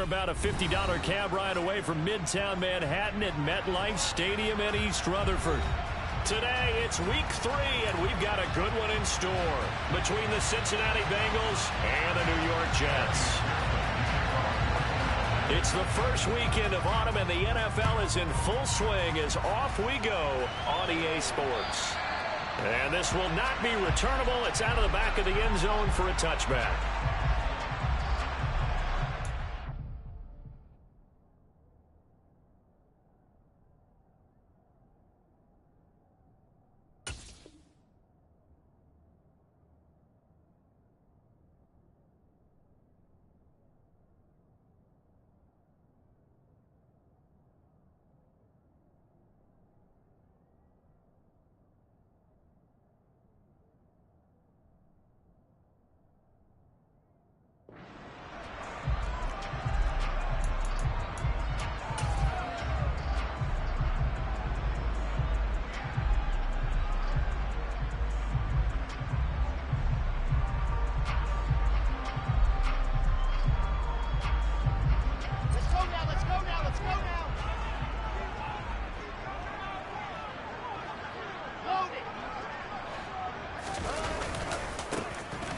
They're about a $50 cab ride away from Midtown Manhattan at MetLife Stadium in East Rutherford. Today, it's week 3, and we've got a good one in store between the Cincinnati Bengals and the New York Jets. It's the first weekend of autumn, and the NFL is in full swing as off we go on EA Sports. And this will not be returnable. It's out of the back of the end zone for a touchback.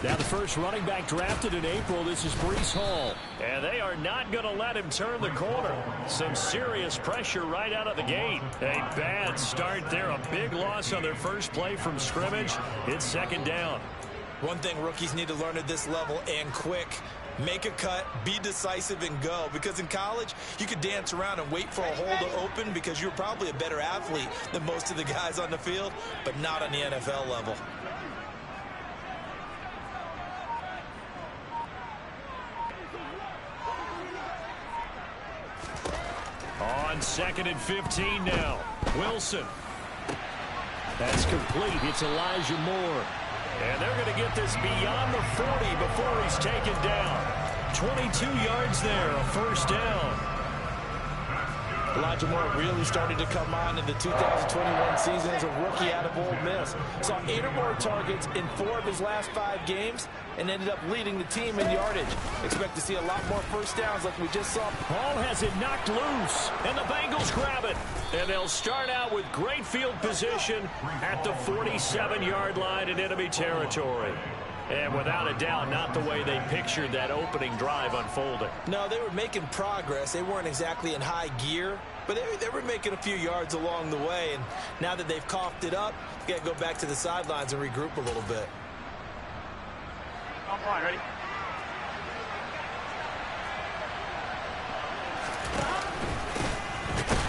Now the first running back drafted in April, this is Breece Hall. And they are not going to let him turn the corner. Some serious pressure right out of the gate. A bad start there, a big loss on their first play from scrimmage. It's second down. One thing rookies need to learn at this level, and quick: make a cut, be decisive, and go. Because in college, you could dance around and wait for a hole to open because you're probably a better athlete than most of the guys on the field, but not on the NFL level. On 2nd and 15 now. Wilson. That's complete. It's Elijah Moore. And they're going to get this beyond the 40 before he's taken down. 22 yards there, a first down. Elijah Moore really started to come on in the 2021 season as a rookie out of Ole Miss. Saw 8 or more targets in 4 of his last 5 games and ended up leading the team in yardage. Expect to see a lot more first downs like we just saw. Hall has it knocked loose, and the Bengals grab it. And they'll start out with great field position at the 47-yard line in enemy territory. And without a doubt, not the way they pictured that opening drive unfolding. No, they were making progress. They weren't exactly in high gear, but they were making a few yards along the way. And now that they've coughed it up, you got to go back to the sidelines and regroup a little bit. All right, ready?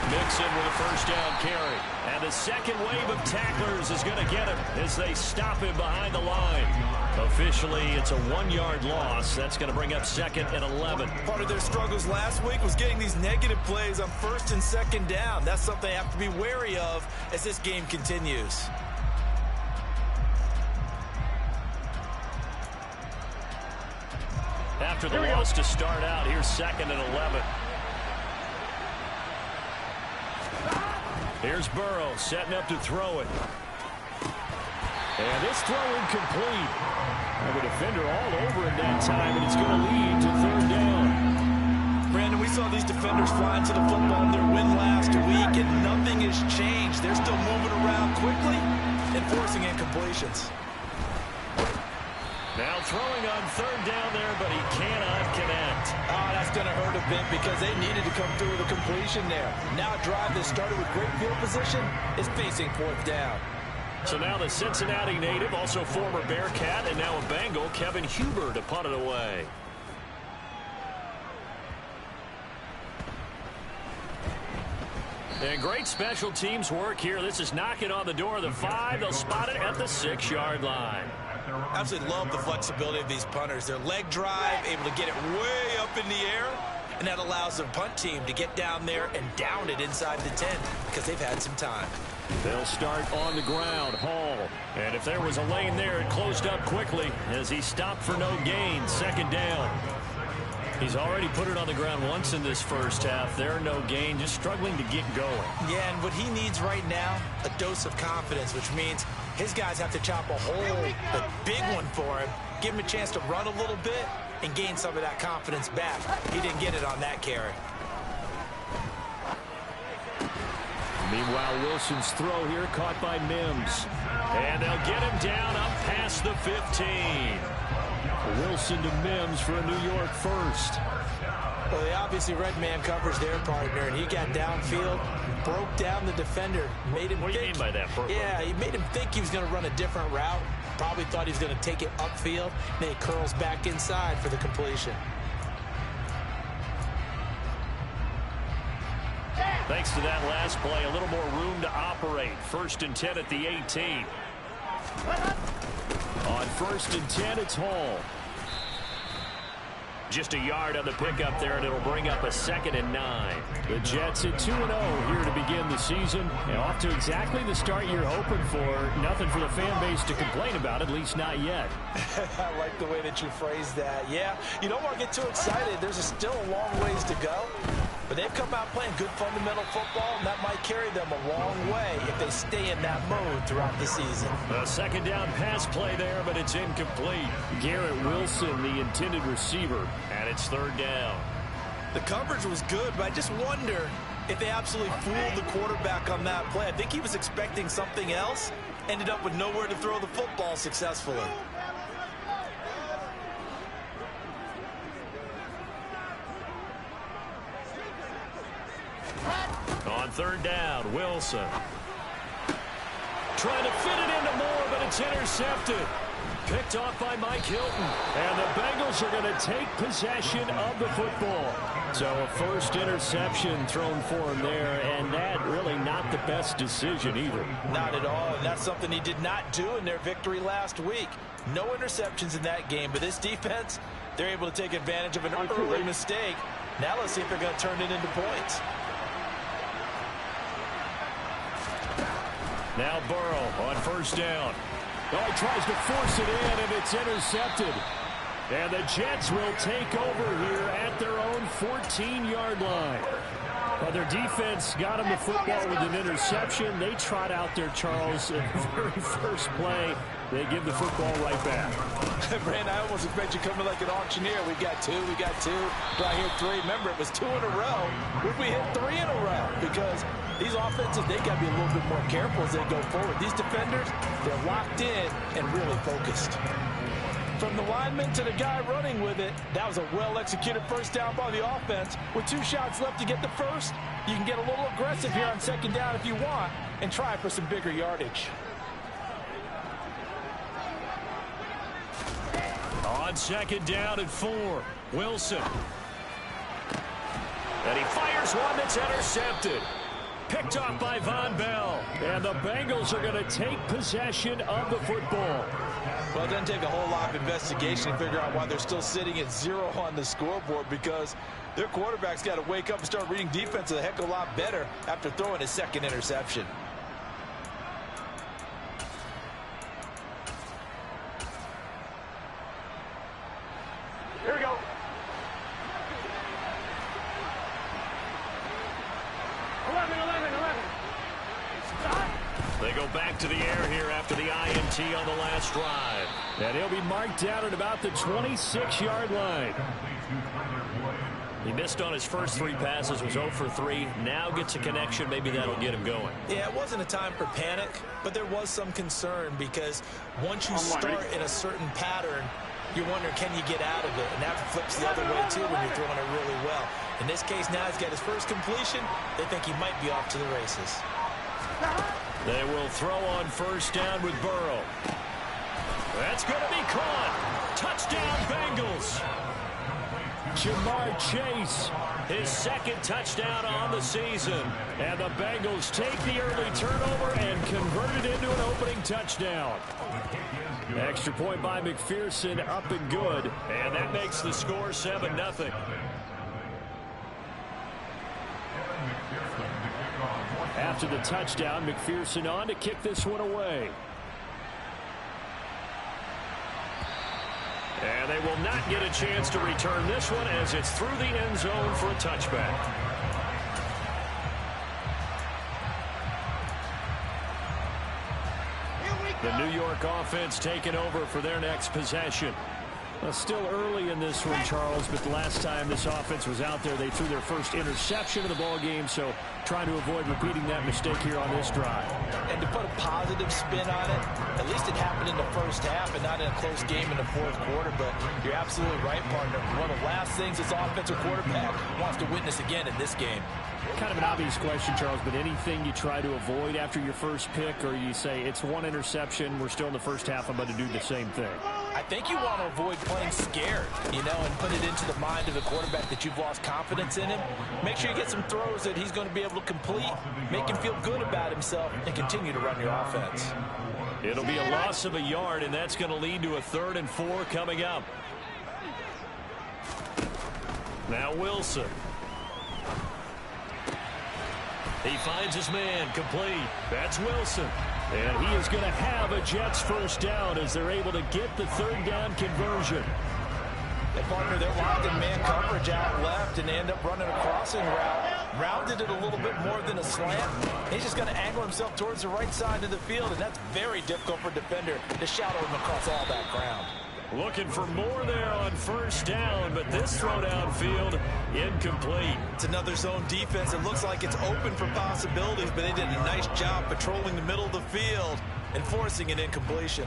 Mixon with a first down carry. And the second wave of tacklers is going to get him as they stop him behind the line. Officially, it's a 1-yard loss. That's going to bring up 2nd and 11. Part of their struggles last week was getting these negative plays on 1st and 2nd down. That's something they have to be wary of as this game continues. After the loss to start out, here's 2nd and 11. Here's Burrow setting up to throw it. And this throw incomplete. And the defender all over it that time, and it's going to lead to 3rd down. Brandon, we saw these defenders flying to the football in their win last week, and nothing has changed. They're still moving around quickly and forcing incompletions. Now throwing on 3rd down there, but he cannot connect. Oh, that's going to hurt a bit because they needed to come through with a completion there. Now a drive that started with great field position is facing 4th down. So now the Cincinnati native, also former Bearcat, and now a Bengal, Kevin Huber, to punt it away. And great special teams work here. This is knocking on the door of the 5. They'll spot it at the 6-yard line. Absolutely love the flexibility of these punters. Their leg drive, able to get it way up in the air, and that allows their punt team to get down there and down it inside the 10 because they've had some time. They'll start on the ground, Hall. And if there was a lane there, it closed up quickly as he stopped for no gain. 2nd down. He's already put it on the ground once in this first half. There, no gain, just struggling to get going. Yeah, and what he needs right now, a dose of confidence, which means his guys have to chop a hole, a big one for him, give him a chance to run a little bit and gain some of that confidence back. He didn't get it on that carry. Meanwhile, Wilson's throw here caught by Mims. And they'll get him down up past the 15. Wilson to Mims for a New York first. Well, they obviously read man coverage their partner, and he got downfield, broke down the defender, made him What do you mean by that, Purple? Yeah, he made him think he was going to run a different route. Probably thought he was going to take it upfield. Then he curls back inside for the completion. Thanks to that last play, a little more room to operate. 1st and 10 at the 18. On 1st and 10, it's Hall. Just a yard on the pickup there, and it'll bring up a 2nd and 9. The Jets at 2-0 here to begin the season. And off to exactly the start you're hoping for. Nothing for the fan base to complain about, at least not yet. I like the way that you phrased that. Yeah, you don't want to get too excited. There's still a long ways to go. But they've come out playing good fundamental football, and that might carry them a long way if they stay in that mode throughout the season. A 2nd down pass play there, but it's incomplete. Garrett Wilson, the intended receiver, and it's 3rd down. The coverage was good, but I just wonder if they absolutely fooled the quarterback on that play. I think he was expecting something else, ended up with nowhere to throw the football successfully. On 3rd down, Wilson. Trying to fit it into Moore, but it's intercepted. Picked off by Mike Hilton. And the Bengals are going to take possession of the football. So a first interception thrown for him there, and that really not the best decision either. Not at all, and that's something he did not do in their victory last week. No interceptions in that game, but this defense, they're able to take advantage of an early mistake. Now let's see if they're going to turn it into points. Now Burrow on 1st down. Oh, he tries to force it in, and it's intercepted. And the Jets will take over here at their own 14-yard line. But their defense got him the football with an interception. They trot out there, Charles, in the very first play. They give the football right back. Brand, I almost expect you coming like an auctioneer. We got two. Do I hear 3? Remember, it was 2 in a row. Would we hit 3 in a row? Because these offenses, they got to be a little bit more careful as they go forward. These defenders, they're locked in and really focused. From the lineman to the guy running with it, that was a well-executed 1st down by the offense. With 2 shots left to get the first, you can get a little aggressive here on 2nd down if you want and try for some bigger yardage. On 2nd down and 4, Wilson. And he fires one that's intercepted. Picked off by Von Bell. And the Bengals are going to take possession of the football. Well, it doesn't take a whole lot of investigation to figure out why they're still sitting at 0 on the scoreboard, because their quarterback's got to wake up and start reading defense a heck of a lot better after throwing his 2nd interception. Here we go. 11. Stop. They go back to the air here after the INT on the last drive. And he'll be marked down at about the 26-yard line. He missed on his first 3 passes, was 0 for 3. Now gets a connection. Maybe that'll get him going. Yeah, it wasn't a time for panic, but there was some concern because once you start in a certain pattern, you're wondering, can you get out of it? And that flips the other way, too, when you're throwing it really well. In this case, now he's got his first completion. They think he might be off to the races. They will throw on 1st down with Burrow. That's going to be caught. Touchdown, Bengals. Jamar Chase, his 2nd touchdown on the season. And the Bengals take the early turnover and convert it into an opening touchdown. Extra point by McPherson, up and good. And that makes the score 7-0. After the touchdown, McPherson on to kick this one away. And they will not get a chance to return this one as it's through the end zone for a touchback. The New York offense taking over for their next possession. Well, still early in this one, Charles, but the last time this offense was out there, they threw their first interception of the ball game, so trying to avoid repeating that mistake here on this drive. And to put a positive spin on it, at least it happened in the first half and not in a close game in the fourth quarter, but you're absolutely right, partner. One of the last things this offensive quarterback wants to witness again in this game. Kind of an obvious question, Charles, but anything you try to avoid after your first pick, or you say it's one interception, we're still in the first half, I'm going to do the same thing? I think you want to avoid playing scared, and put it into the mind of the quarterback that you've lost confidence in him. Make sure you get some throws that he's going to be able to complete, make him feel good about himself, and continue to run your offense. It'll be a loss of a yard, and that's going to lead to a 3rd and 4 coming up. Now Wilson. He finds his man, complete. That's Wilson. And he is going to have a Jets first down as they're able to get the 3rd down conversion. And partner, they're locked in man coverage out left, and they end up running a crossing route. Rounded it a little bit more than a slant. He's just going to angle himself towards the right side of the field, and that's very difficult for a defender to shadow him across all that ground. Looking for more there on first down, but this throw downfield incomplete. It's another zone defense. It looks like it's open for possibilities, but they did a nice job patrolling the middle of the field and forcing an incompletion.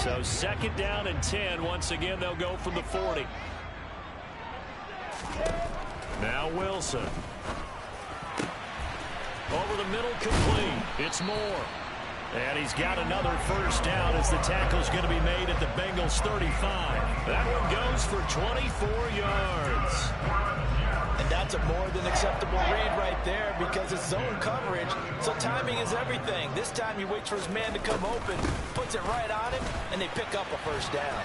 So 2nd down and 10. Once again, they'll go from the 40. Now Wilson. Over the middle, complete. It's Moore. And he's got another first down as the tackle's going to be made at the Bengals 35. That one goes for 24 yards. And that's a more than acceptable read right there because it's zone coverage, so timing is everything. This time he waits for his man to come open, puts it right on him, and they pick up a first down.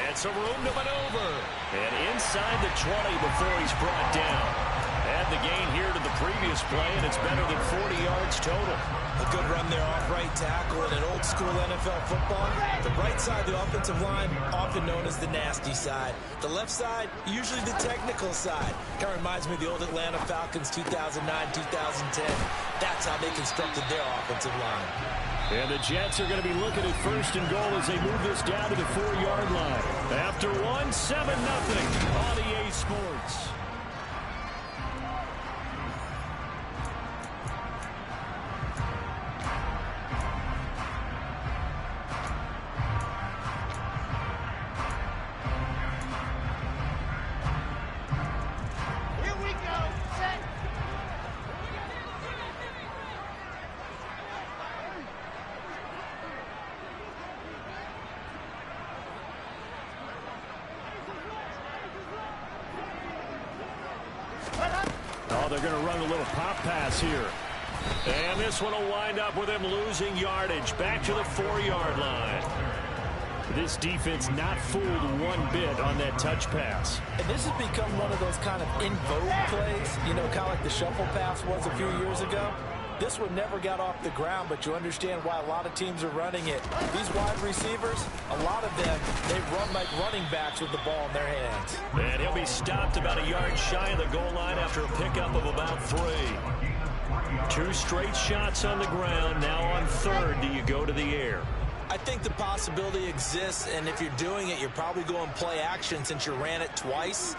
It's a room to maneuver. And inside the 20 before he's brought down. Add the gain here to the previous play, and it's better than 40 yards total. A good run there off right tackle in an old-school NFL football. The right side of the offensive line, often known as the nasty side. The left side, usually the technical side. Kind of reminds me of the old Atlanta Falcons 2009-2010. That's how they constructed their offensive line. And the Jets are going to be looking at 1st and goal as they move this down to the 4-yard line. After 7-0 on EA Sports. They're going to run a little pop pass here. And this one will wind up with him losing yardage back to the 4-yard line. This defense not fooled one bit on that touch pass. And this has become one of those kind of in vogue plays, kind of like the shuffle pass was a few years ago. This one never got off the ground, but you understand why a lot of teams are running it. These wide receivers, a lot of them, they run like running backs with the ball in their hands. And he'll be stopped about a yard shy of the goal line after a pickup of about 3. 2 straight shots on the ground. Now on 3rd, do you go to the air? I think the possibility exists, and if you're doing it, you're probably going play action since you ran it twice.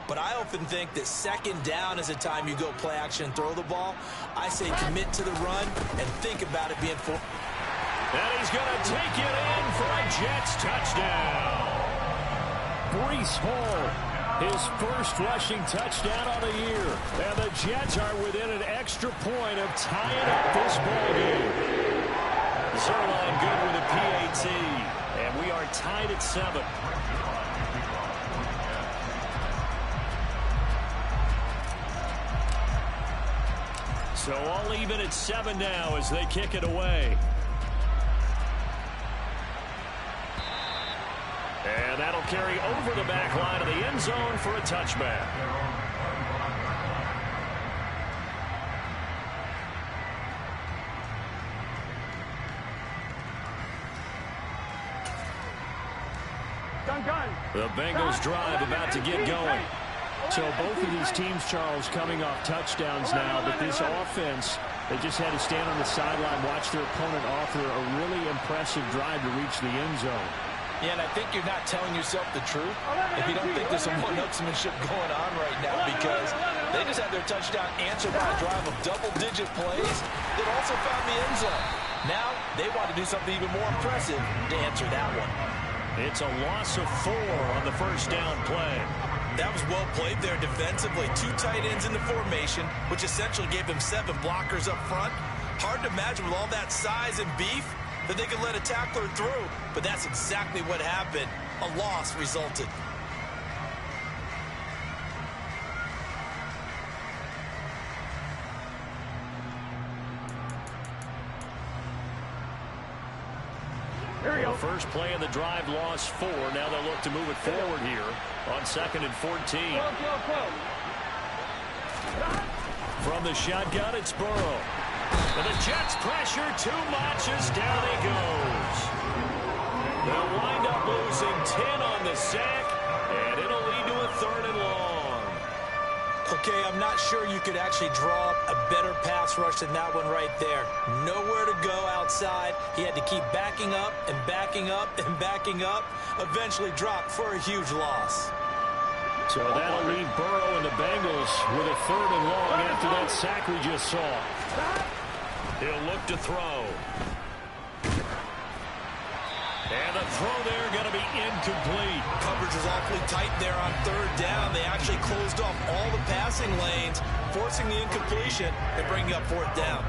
But I often think that 2nd down is the time you go play action and throw the ball. I say commit to the run and think about it being full. And he's going to take it in for a Jets touchdown. Breece Hall, his first rushing touchdown of the year. And the Jets are within an extra point of tying up this ball game. Zerline good with a PAT. And we are tied at 7. So all even at 7 now as they kick it away. And that'll carry over the back line of the end zone for a touchback. Gun. The Bengals drive about to get going. So both of these teams, Charles, coming off touchdowns now, but this offense, they just had to stand on the sideline, watch their opponent offer a really impressive drive to reach the end zone. Yeah, and I think you're not telling yourself the truth if you don't think there's some one-upsmanship going on right now, because they just had their touchdown answered by a drive of double-digit plays that also found the end zone. Now they want to do something even more impressive to answer that one. It's a loss of 4 on the first down play. That was well played there defensively. 2 tight ends in the formation, which essentially gave them 7 blockers up front. Hard to imagine with all that size and beef that they could let a tackler through, but that's exactly what happened. A loss resulted. The first play of the drive lost 4. Now they'll look to move it forward here on 2nd and 14. From the shotgun, it's Burrow. And the Jets pressure too much as down he goes. They'll wind up losing 10 on the sack, and it'll lead to a 3rd and long. Okay, I'm not sure you could actually draw up a better pass rush than that one right there. Nowhere to go outside. He had to keep backing up and backing up and backing up. Eventually dropped for a huge loss. So that'll leave Burrow and the Bengals with a 3rd and long after that sack we just saw. He'll look to throw. And the throw there going to be incomplete. Coverage was awfully tight there on 3rd down. They actually closed off all the passing lanes, forcing the incompletion and bringing up 4th down.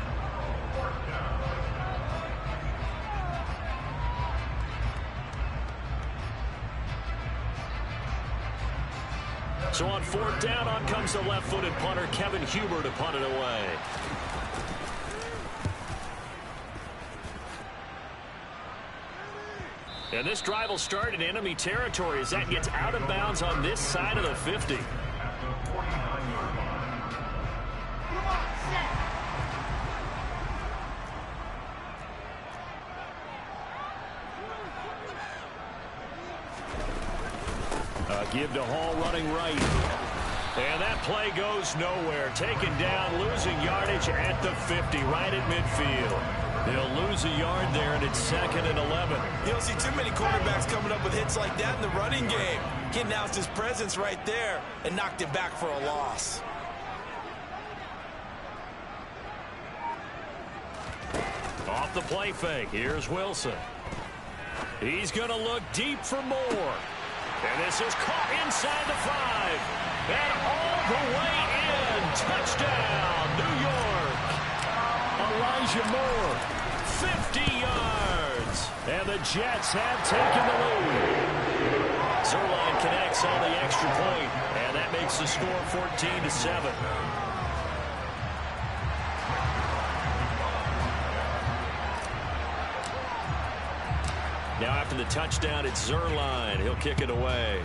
So on 4th down, on comes the left-footed punter, Kevin Huber, to punt it away. And this drive will start in enemy territory as that gets out of bounds on this side of the 50. Give to Hall running right. And that play goes nowhere. Taken down, losing yardage at the 50, right at midfield. They'll lose a yard there, and it's 2nd and 11. You don't see too many quarterbacks coming up with hits like that in the running game. He announced his presence right there and knocked it back for a loss. Off the play fake, here's Wilson. He's going to look deep for more. And this is caught inside the 5. And all the way in. Touchdown, New York. Elijah Moore, 50 yards. And the Jets have taken the lead. Zerline connects on the extra point, and that makes the score 14-7. Now after the touchdown, it's Zerline. He'll kick it away.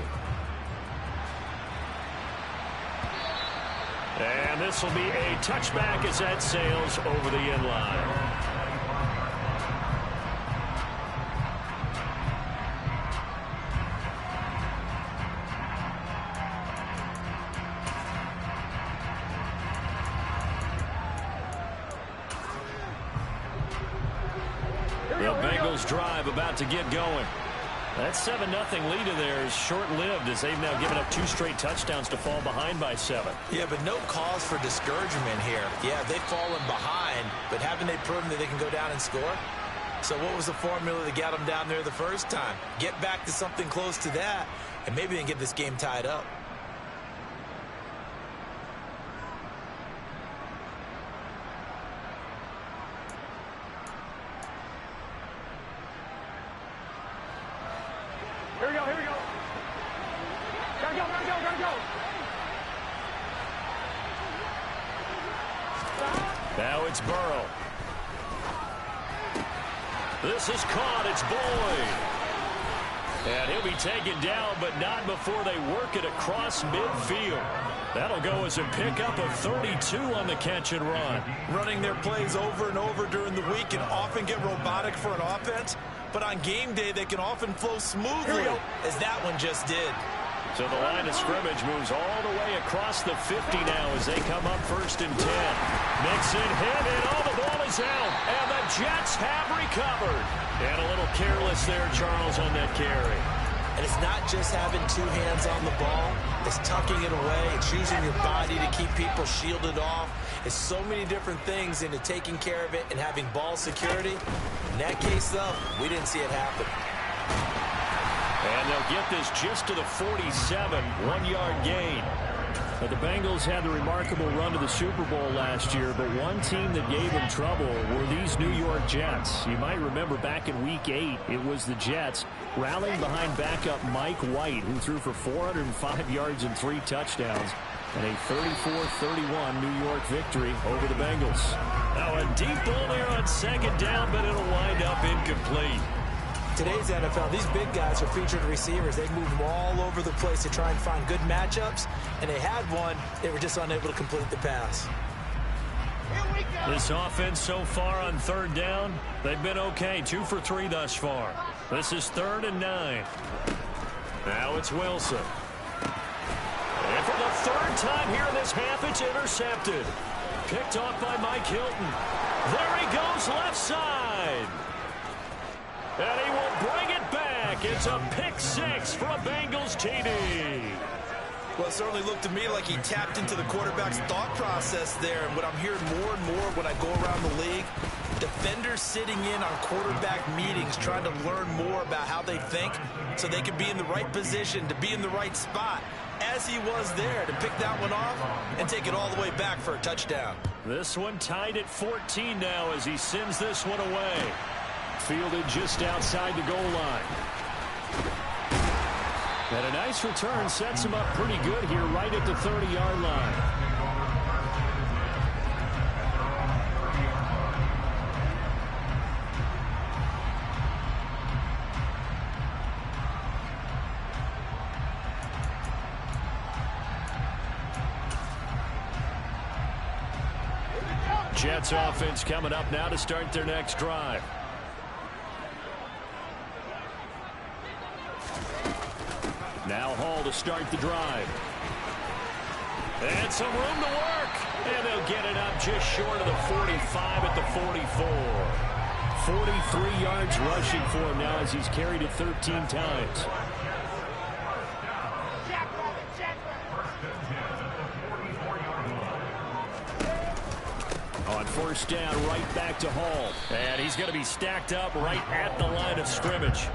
And this will be a touchback as that sails over the end line. The Bengals drive about to get going. That 7-0 lead of theirs short-lived as they've now given up 2 straight touchdowns to fall behind by 7. Yeah, but no cause for discouragement here. Yeah, they've fallen behind, but haven't they proven that they can go down and score? So what was the formula that got them down there the first time? Get back to something close to that, and maybe they can get this game tied up. Here we go, here we go. Gotta go, gotta go, gotta go. Now it's Burrow. This is caught. It's Boyd. And he'll be taken down, but not before they work it across midfield. That'll go as a pickup of 32 on the catch and run. Running their plays over and over during the week and often get robotic for an offense. but on game day, they can often flow smoothly, as that one just did. So the line of scrimmage moves all the way across the 50 now as they come up 1st and 10. Mixon hit, and the ball is out. And the Jets have recovered. And a little careless there, Charles, on that carry. And it's not just having two hands on the ball. It's tucking it away. It's using your body to keep people shielded off. It's so many different things into taking care of it and having ball security. In that case, though, we didn't see it happen. And they'll get this just to the 47, 1-yard gain. But the Bengals had the remarkable run to the Super Bowl last year, but one team that gave them trouble were these New York Jets. You might remember back in Week 8, it was the Jets rallying behind backup Mike White, who threw for 405 yards and 3 touchdowns, and a 34-31 New York victory over the Bengals. Now a deep ball there on 2nd down, but it'll wind up incomplete. Today's NFL, these big guys are featured receivers. They move them all over the place to try and find good matchups, and they had one. They were just unable to complete the pass. This offense so far on 3rd down, they've been okay. 2 for 3 thus far. This is 3rd and 9. Now it's Wilson. And for the 3rd time here in this half, it's intercepted. Picked off by Mike Hilton. There he goes left side. And he will bring it back. It's a pick 6 for a Bengals TD. Well, it certainly looked to me like he tapped into the quarterback's thought process there. And what I'm hearing more and more when I go around the league, defenders sitting in on quarterback meetings trying to learn more about how they think so they can be in the right position, to be in the right spot, as he was there, to pick that one off and take it all the way back for a touchdown. This one tied at 14 now as he sends this one away. Fielded just outside the goal line. And a nice return sets him up pretty good here right at the 30-yard line. Jets offense coming up now to start their next drive. Now Hall to start the drive. And some room to work. And they'll get it up just short of the 45 at the 44. 43 yards rushing for him now as he's carried it 13 times. On 1st down, right back to Hall. And he's going to be stacked up right at the line of scrimmage.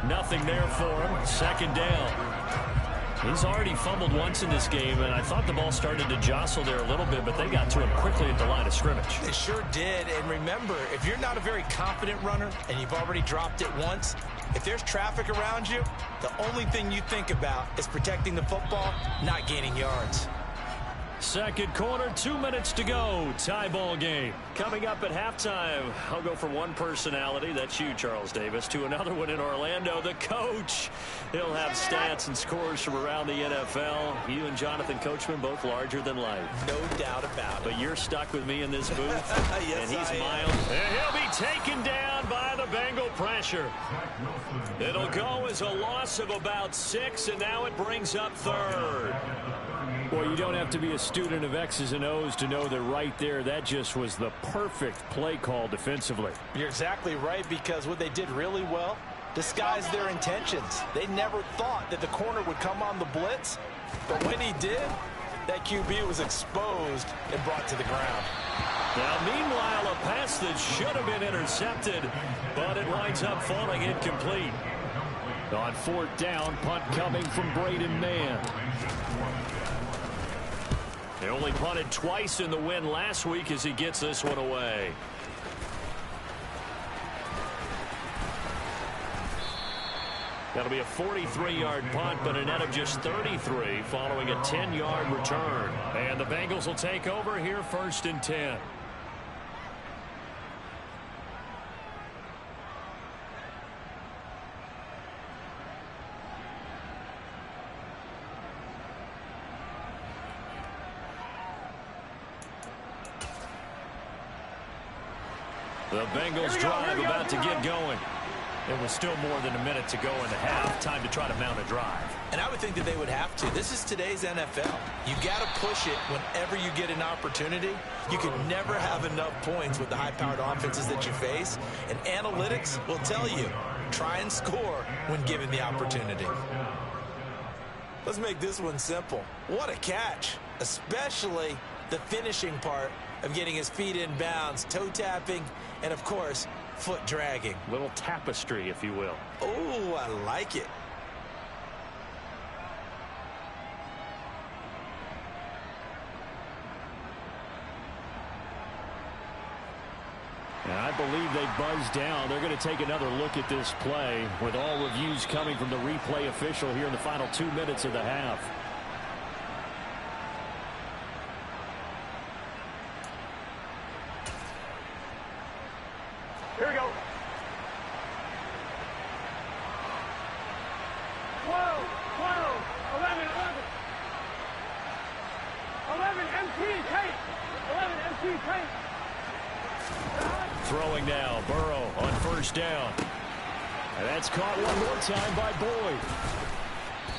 Nothing there for him. 2nd down. He's already fumbled once in this game, and I thought the ball started to jostle there a little bit, but they got to him quickly at the line of scrimmage. They sure did, and remember, if you're not a very confident runner and you've already dropped it once, if there's traffic around you, the only thing you think about is protecting the football, not gaining yards. 2nd quarter, 2 minutes to go. Tie ball game. Coming up at halftime, I'll go from one personality, that's you, Charles Davis, to another one in Orlando, the coach. He'll have stats and scores from around the NFL. You and Jonathan Coachman, both larger than life. No doubt about it. But you're stuck with me in this booth. Yes, and he's mild. And he'll be taken down by the Bengal pressure. It'll go as a loss of about 6, and now it brings up 3rd. Well, you don't have to be a student of X's and O's to know that right there, that just was the perfect play call defensively. You're exactly right, because what they did really well, disguised their intentions. They never thought that the corner would come on the blitz, but when he did, that QB was exposed and brought to the ground. Now, meanwhile, a pass that should have been intercepted, but it winds up falling incomplete. On 4th down, punt coming from Braden Mann. They only punted twice in the win last week as he gets this one away. That'll be a 43-yard punt, but a net of just 33 following a 10-yard return. And the Bengals will take over here 1st and 10. The Bengals drive about to get going. It was still more than a minute to go in the half. Time to try to mount a drive. And I would think that they would have to. This is today's NFL. You got to push it whenever you get an opportunity. You can never have enough points with the high-powered offenses that you face. And analytics will tell you, try and score when given the opportunity. Let's make this one simple. What a catch, especially the finishing part of getting his feet in bounds, toe tapping, and of course, foot dragging. Little tapestry, if you will. Oh, I like it. And I believe they buzzed down. They're going to take another look at this play with all reviews coming from the replay official here in the final 2 minutes of the half. Here we go. 12, 11, 11 MT tape. 11 MT tape. Throwing now, Burrow on first down. And that's caught one more time by Boyd.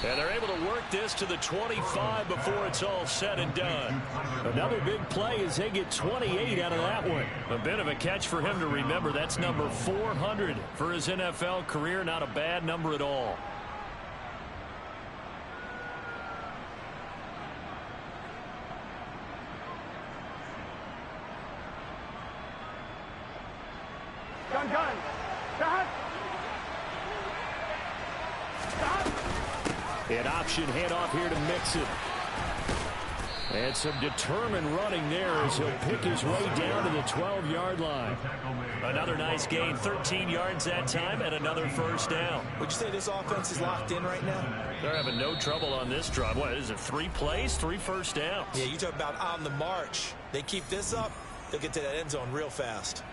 And they're able to work this to the 25 before it's all said and done. Another big play as they get 28 out of that one. A bit of a catch for him to remember. That's number 400 for his NFL career. Not a bad number at all. Gun. Stop. An option handoff here to Mixon. And some determined running there as he'll pick his way down to the 12-yard line. Another nice gain, 13 yards that time, and another first down. Would you say this offense is locked in right now? They're having no trouble on this drive. What is it, 3 plays, 3 first downs? Yeah, you talk about on the march. They keep this up, they'll get to that end zone real fast.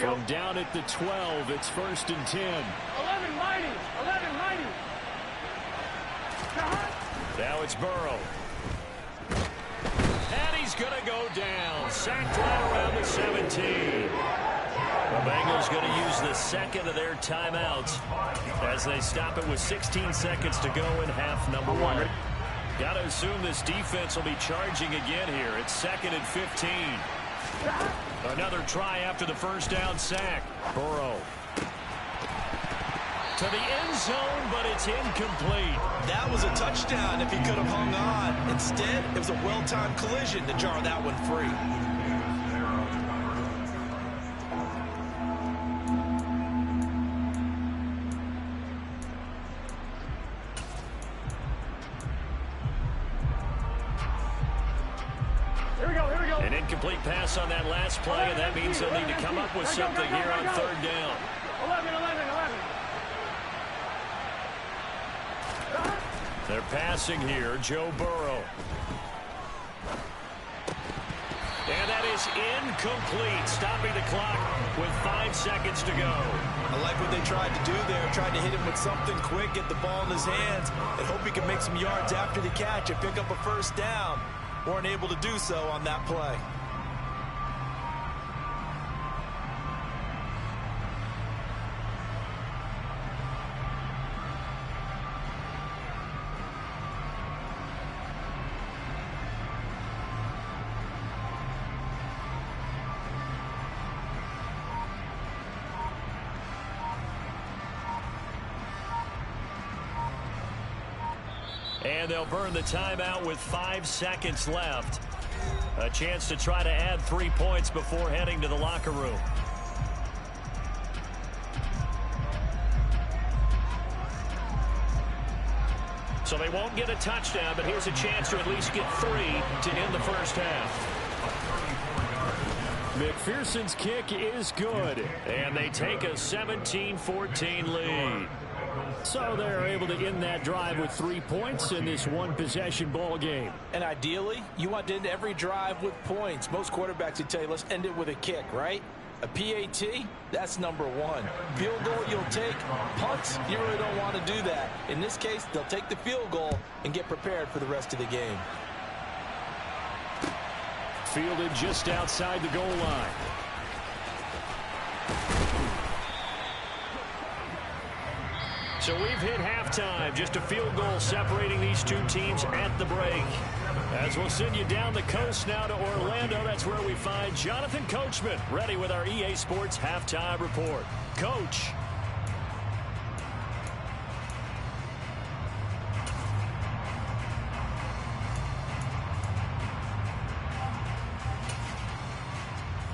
From down at the 12, it's 1st and 10. 11 mighty. Now it's Burrow. And he's going to go down. Sacked right around the 17. The Bengals going to use the second of their timeouts as they stop it with 16 seconds to go in half number 1. Got to assume this defense will be charging again here. It's 2nd and 15. Another try after the first down sack. Burrow to the end zone, but it's incomplete. That was a touchdown if he could have hung on. Instead, it was a well-timed collision to jar that one free. An incomplete pass on that last play, and that means they'll need to come up with something here on 3rd down. 11. They're passing here, Joe Burrow. And that is incomplete, stopping the clock with 5 seconds to go. I like what they tried to do there, tried to hit him with something quick, get the ball in his hands, and hope he can make some yards after the catch and pick up a first down. Weren't able to do so on that play. And they'll burn the timeout with 5 seconds left. A chance to try to add 3 points before heading to the locker room. So they won't get a touchdown, but here's a chance to at least get 3 to end the first half. McPherson's kick is good, and they take a 17-14 lead. So they're able to end that drive with 3 points in this one-possession ball game. And ideally, you want to end every drive with points. Most quarterbacks would tell you, let's end it with a kick, right? A PAT, that's number one. Field goal you'll take. Punts, you really don't want to do that. In this case, they'll take the field goal and get prepared for the rest of the game. Fielded just outside the goal line. So we've hit halftime. Just a field goal separating these two teams at the break. As we'll send you down the coast now to Orlando, that's where we find Jonathan Coachman, ready with our EA Sports Halftime Report. Coach.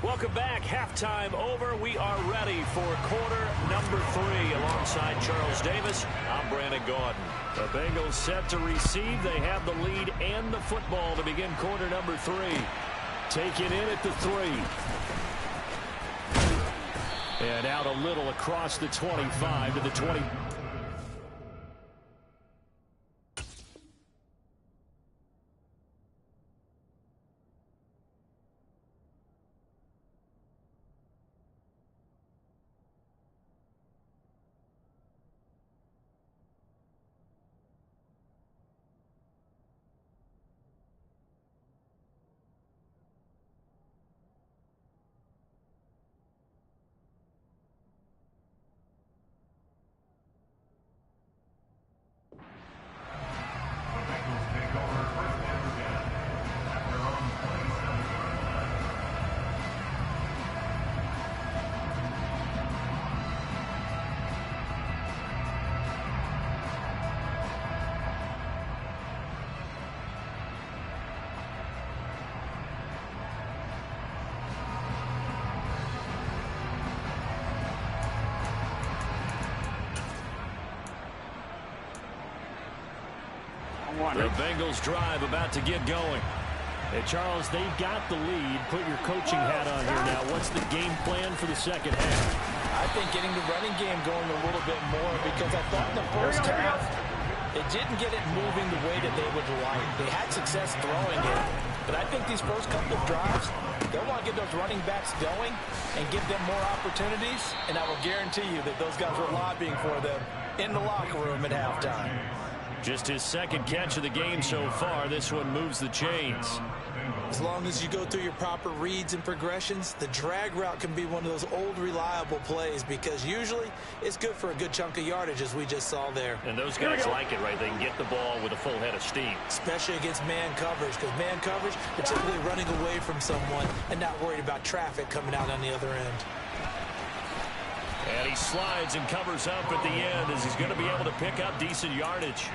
Welcome back. Halftime over. We are ready for quarter number 3. Alongside Charles Davis, I'm Brandon Gaudin. The Bengals set to receive. They have the lead and the football to begin quarter number 3. Take it in at the 3. And out a little across the 25 to the 20. The Bengals drive about to get going. Hey, Charles, they've got the lead. Put your coaching hat on here now. What's the game plan for the second half? I think getting the running game going a little bit more, because I thought in the first half it didn't get it moving the way that they would like. They had success throwing it, but I think these first couple of drives, they'll want to get those running backs going and give them more opportunities, and I will guarantee you that those guys were lobbying for them in the locker room at halftime. Just his second catch of the game so far. This one moves the chains. As long as you go through your proper reads and progressions, the drag route can be one of those old reliable plays, because usually it's good for a good chunk of yardage, as we just saw there. And those guys like it, right? They can get the ball with a full head of steam. Especially against man coverage, because man coverage, they're typically running away from someone and not worried about traffic coming out on the other end. And he slides and covers up at the end, as he's going to be able to pick up decent yardage.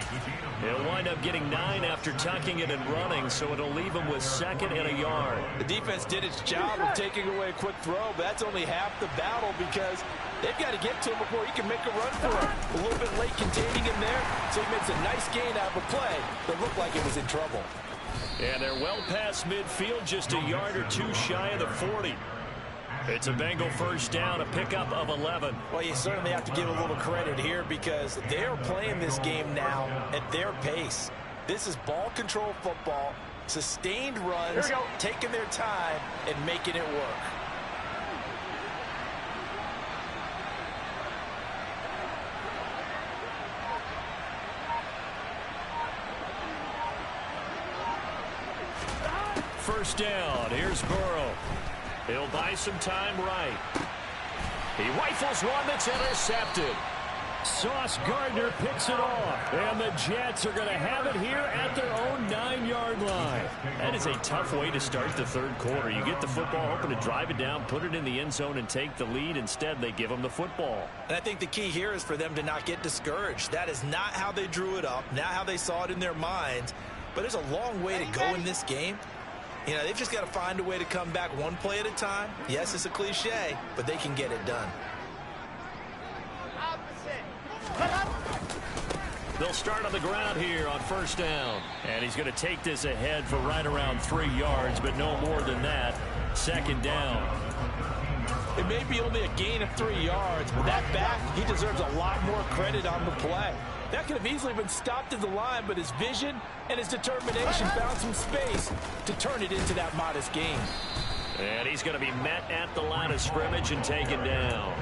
He'll wind up getting 9 after tucking it and running, so it'll leave him with 2nd and a yard. The defense did its job of taking away a quick throw, but that's only half the battle, because they've got to get to him before he can make a run for it. A little bit late containing him there, so he makes a nice gain out of a play that looked like it was in trouble. And they're well past midfield, just a yard or 2 shy of the 40. It's a Bengal first down, a pickup of 11. Well, you certainly have to give a little credit here, because they're playing this game now at their pace. This is ball control football, sustained runs, taking their time and making it work. First down, here's Burrow. He'll buy some time right. He rifles one that's intercepted. Sauce Gardner picks it off. And the Jets are going to have it here at their own 9-yard line. That is a tough way to start the third quarter. You get the football, hoping to drive it down, put it in the end zone, and take the lead. Instead, they give them the football. And I think the key here is for them to not get discouraged. That is not how they drew it up, not how they saw it in their minds. But there's a long way to go in this game. You know, they've just got to find a way to come back one play at a time. Yes, it's a cliche, but they can get it done. They'll start on the ground here on first down. And he's going to take this ahead for right around 3 yards, but no more than that. Second down. It may be only a gain of 3 yards, but that back, he deserves a lot more credit on the play. That could have easily been stopped at the line, but his vision and his determination found some space to turn it into that modest gain. And he's going to be met at the line of scrimmage and taken down.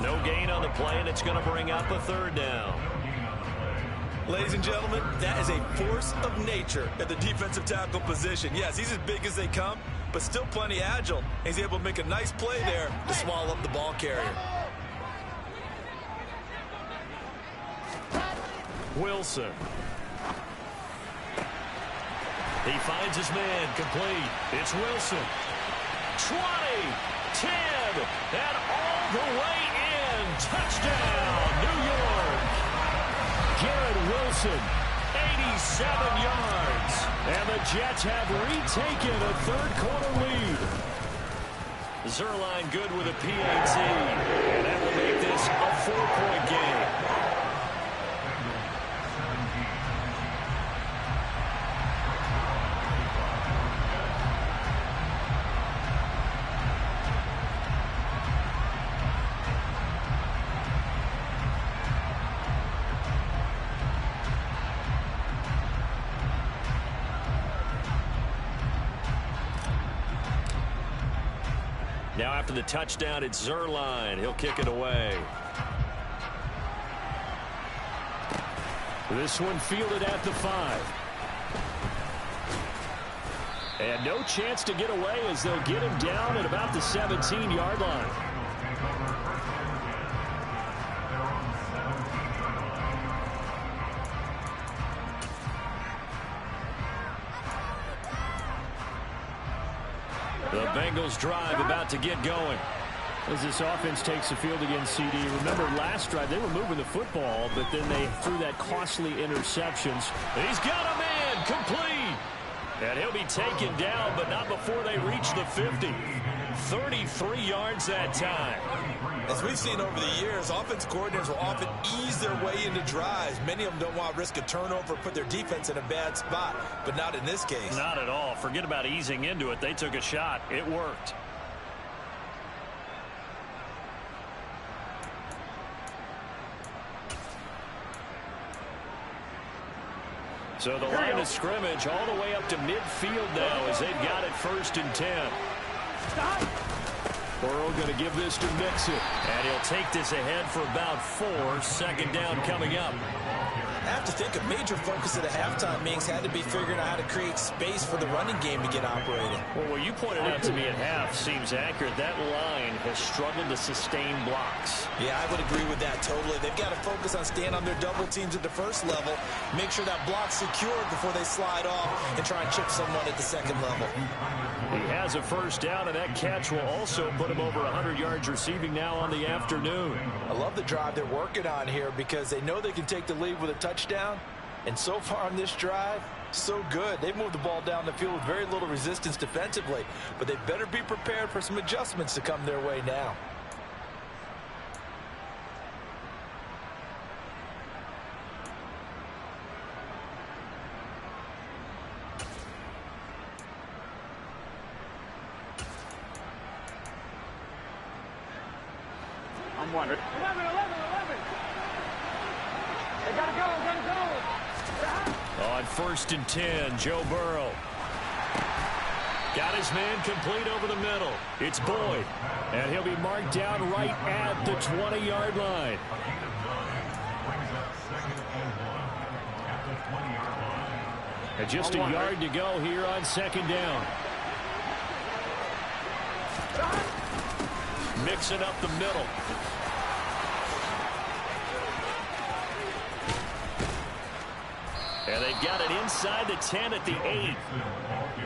No gain on the play, and it's going to bring up a third down. Ladies and gentlemen, that is a force of nature at the defensive tackle position. Yes, he's as big as they come, but still plenty agile. He's able to make a nice play there to swallow up the ball carrier. Wilson. He finds his man, complete. It's Wilson. 20, 10, and all the way in. Touchdown, New York. Garrett Wilson, 87 yards. And the Jets have retaken a third-quarter lead. Zerline good with a PAT. And that will make this a 4-point game. Now after the touchdown, it's Zerline. He'll kick it away. This one fielded at the 5. And no chance to get away as they'll get him down at about the 17-yard line. The Bengals drive about to get going. As this offense takes the field against CD, remember last drive they were moving the football, but then they threw that costly interceptions. He's got a man, complete. And he'll be taken down, but not before they reach the 50. 33 yards that time. As we've seen over the years, offensive coordinators will often ease their way into drives. Many of them don't want to risk a turnover, put their defense in a bad spot, but not in this case. Not at all. Forget about easing into it. They took a shot. It worked. So the line of scrimmage all the way up to midfield now as they've got it 1st and 10. Burrow going to give this to Mixon. And he'll take this ahead for about 4. 2nd down coming up. I have to think a major focus of the halftime meetings had to be figuring out how to create space for the running game to get operating. Well, what you pointed out to me at half seems accurate. That line has struggled to sustain blocks. Yeah, I would agree with that totally. They've got to focus on staying on their double teams at the first level, make sure that block's secured before they slide off and try and chip someone at the 2nd level. He has a 1st down, and that catch will also put him over 100 yards receiving now on the afternoon. I love the drive they're working on here because they know they can take the lead with a touchdown. And so far on this drive, so good. They've moved the ball down the field with very little resistance defensively. But they better be prepared for some adjustments to come their way now. I'm wondering. 11. They gotta go. On 1st and 10, Joe Burrow. Got his man complete over the middle. It's Boyd. And he'll be marked down right at the 20-yard line. And just a yard to go here on 2nd down. Mixing up the middle. And they've got it inside the 10 at the 8.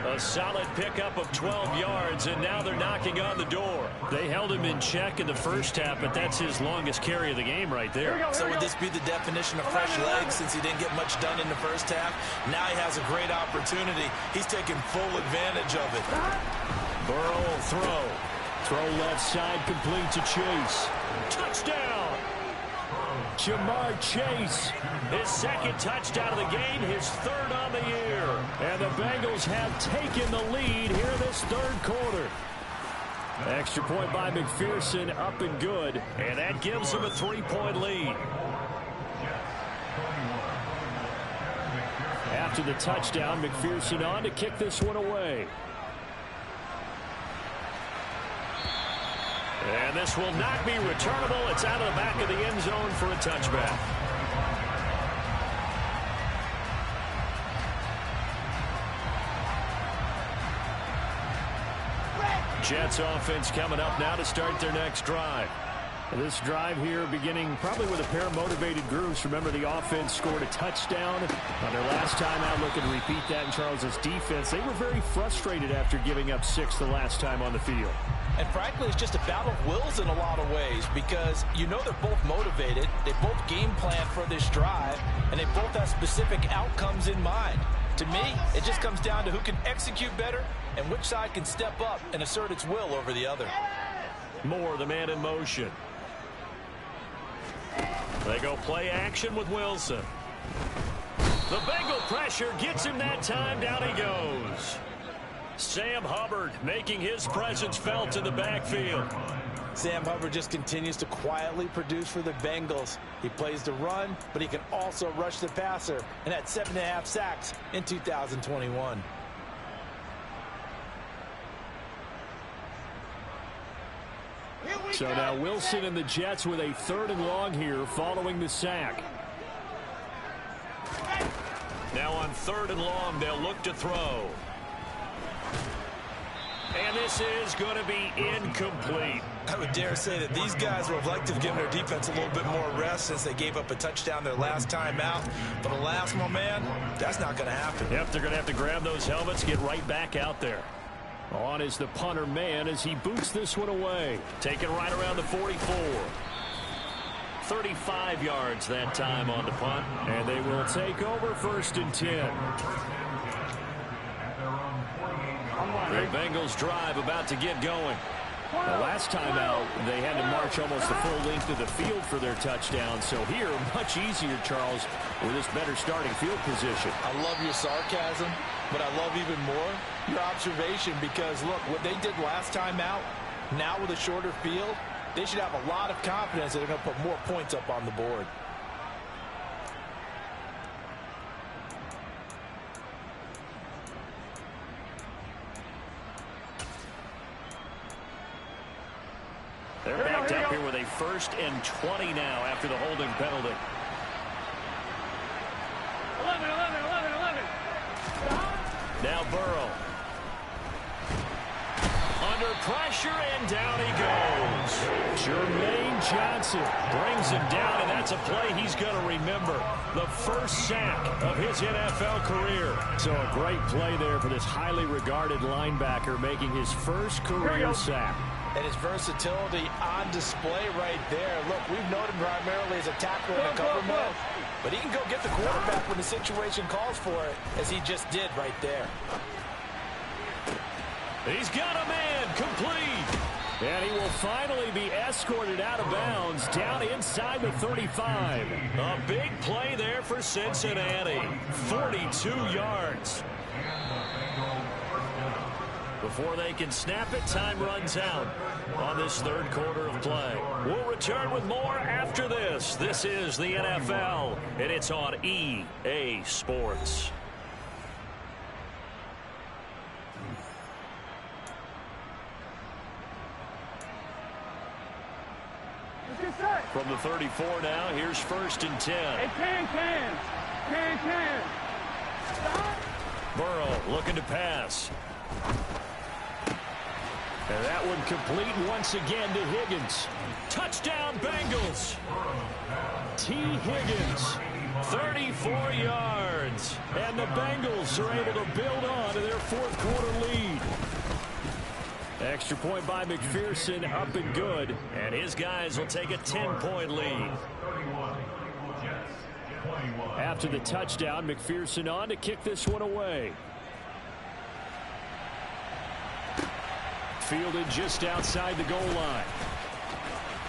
A solid pickup of 12 yards, and now they're knocking on the door. They held him in check in the 1st half, but that's his longest carry of the game right there. So would this be the definition of fresh legs since he didn't get much done in the 1st half? Now he has a great opportunity. He's taking full advantage of it. Burrow will throw. Throw left side, complete to Chase. Touchdown! Jamar Chase, his 2nd touchdown of the game, his 3rd on the year. And the Bengals have taken the lead here this 3rd quarter. Extra point by McPherson, up and good. And that gives them a 3-point lead. After the touchdown, McPherson on to kick this one away. And this will not be returnable. It's out of the back of the end zone for a touchback. Jets offense coming up now to start their next drive. This drive here beginning probably with a pair of motivated groups. Remember, the offense scored a touchdown on their last time out. Looking to repeat that in Charles's defense. They were very frustrated after giving up 6 the last time on the field. And frankly, it's just a battle of wills in a lot of ways because you know they're both motivated. They both game plan for this drive, and they both have specific outcomes in mind. To me, it just comes down to who can execute better and which side can step up and assert its will over the other. Moore, the man in motion. They go play action with Wilson. The Bengal pressure gets him that time. Down he goes. Sam Hubbard making his presence felt in the backfield. Sam Hubbard just continues to quietly produce for the Bengals. He plays the run, but he can also rush the passer, and had 7.5 sacks in 2021. So now Wilson and the Jets with a 3rd and long here following the sack. Now on 3rd and long, they'll look to throw. And this is going to be incomplete. I would dare say that these guys would have liked to have given their defense a little bit more rest since they gave up a touchdown their last time out. But alas, my man, that's not going to happen. Yep, they're going to have to grab those helmets, get right back out there. On is the punter man as he boots this one away. Taken right around the 44. 35 yards that time on the punt. And they will take over 1st and 10. The Bengals drive about to get going. The last time out, they had to march almost the full length of the field for their touchdown. So here, much easier, Charles, with this better starting field position. I love your sarcasm, but I love even more your observation because, look, what they did last time out, now with a shorter field, they should have a lot of confidence that they're going to put more points up on the board. They're backed up here with a 1st and 20 now after the holding penalty. 11. Now Burrow. Under pressure, and down he goes. Jermaine Johnson Brings him down, and that's a play he's going to remember. The 1st sack of his NFL career. So a great play there for this highly regarded linebacker making his 1st career sack. And his versatility on display right there. Look, we've known him primarily as a tackler and a cover man, but he can go get the quarterback when the situation calls for it, as he just did right there. He's got a man complete. And he will finally be escorted out of bounds down inside the 35. A big play there for Cincinnati. 42 yards. Before they can snap it, time runs out on this 3rd quarter of play. We'll return with more after this. This is the NFL, and it's on EA Sports. From the 34 now, here's 1st and 10. Hey, can. Stop. Burrow looking to pass. And that one complete once again to Higgins. Touchdown, Bengals. T. Higgins. 34 yards. And the Bengals are able to build on to their 4th quarter lead. Extra point by McPherson, up and good. And his guys will take a 10-point lead. After the touchdown, McPherson on to kick this one away. Fielded just outside the goal line.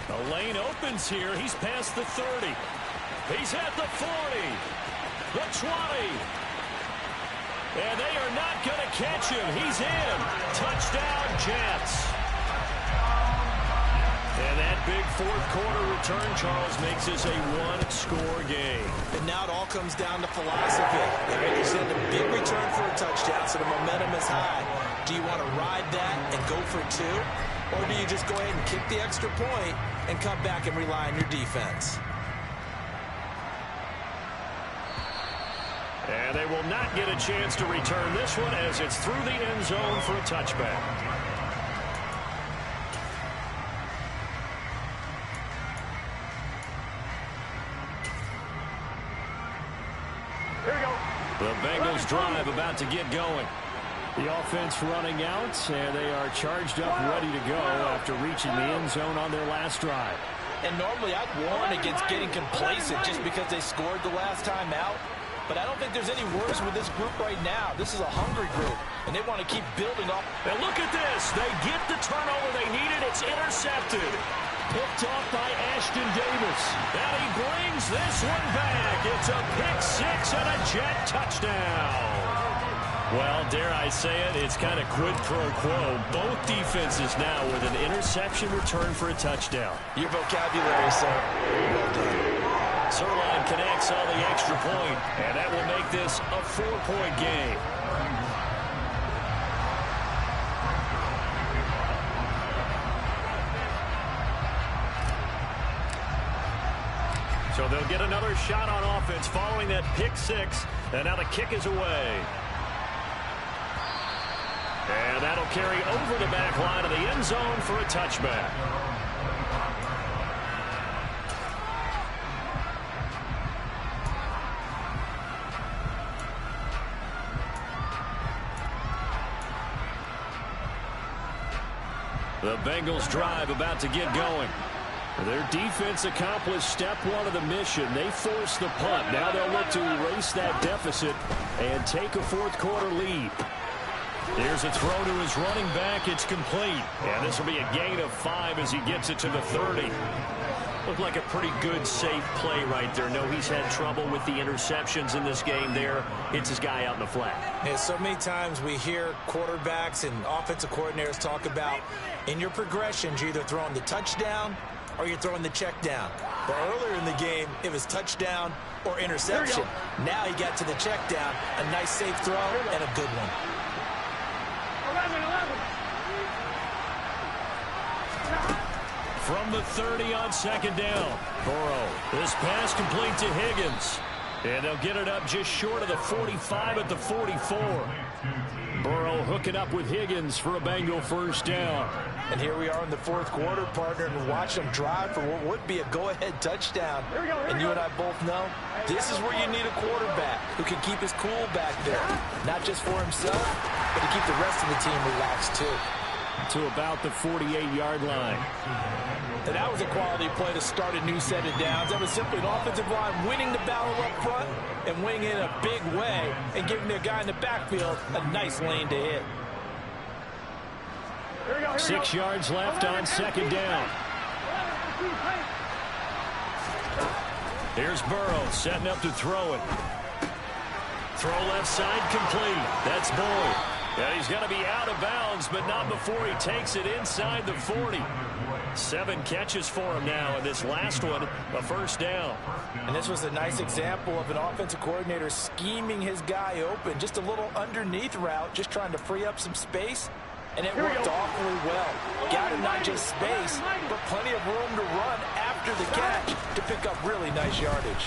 The lane opens here. He's past the 30. He's at the 40. The 20. And they are not going to catch him. He's in. Touchdown, Jets. And that big 4th quarter return, Charles, makes this a 1-score game. And now it all comes down to philosophy. They send a big return for a touchdown, so the momentum is high. Do you want to ride that and go for 2? Or do you just go ahead and kick the extra point and come back and rely on your defense? And they will not get a chance to return this one as it's through the end zone for a touchback. Here we go. The Bengals drive about to get going. The offense running out, and they are charged up, ready to go after reaching the end zone on their last drive. And normally I'd warn against getting complacent just because they scored the last time out. But I don't think there's any worries with this group right now. This is a hungry group, and they want to keep building up. And look at this. They get the turnover they needed. It's intercepted. Picked off by Ashton Davis. And he brings this one back. It's a pick 6 and a Jet touchdown. Well, dare I say it, it's kind of quid pro quo. Both defenses now with an interception return for a touchdown. Your vocabulary, sir. Well done. Sirline connects on the extra point, and that will make this a 4-point game. So they'll get another shot on offense following that pick 6, and now the kick is away. And that'll carry over the back line of the end zone for a touchback. The Bengals drive about to get going. Their defense accomplished step 1 of the mission. They forced the punt. Now they'll look to erase that deficit and take a fourth-quarter lead. Here's a throw to his running back. It's complete. And this will be a gain of 5 as he gets it to the 30. Looked like a pretty good, safe play right there. No, he's had trouble with the interceptions in this game there. Hits his guy out in the flat. Yeah, so many times we hear quarterbacks and offensive coordinators talk about in your progressions, you're either throwing the touchdown or you're throwing the check down. But earlier in the game, it was touchdown or interception. Now he got to the check down. A nice, safe throw and a good one. 11. From the 30 on second down. Burrow. This pass complete to Higgins. And they'll get it up just short of the 45 at the 44. Burrow hooking up with Higgins for a Bengal first down. And here we are in the fourth quarter, partner, and watch them drive for what would be a go-ahead touchdown. And you and I both know this is where you need a quarterback who can keep his cool back there. Not just for himself, but to keep the rest of the team relaxed too. To about the 48-yard line. And that was a quality play to start a new set of downs. That was simply an offensive line winning the battle up front and winning in a big way and giving their guy in the backfield a nice lane to hit. 6 yards left on second down. Here's Burrow setting up to throw it. Throw left side complete. That's Boyd. And he's going to be out of bounds, but not before he takes it inside the 40. 7 catches for him now, and this last one, a first down. And this was a nice example of an offensive coordinator scheming his guy open. Just a little underneath route, just trying to free up some space, and it worked awfully well. Got him not just space, but plenty of room to run after the catch to pick up really nice yardage.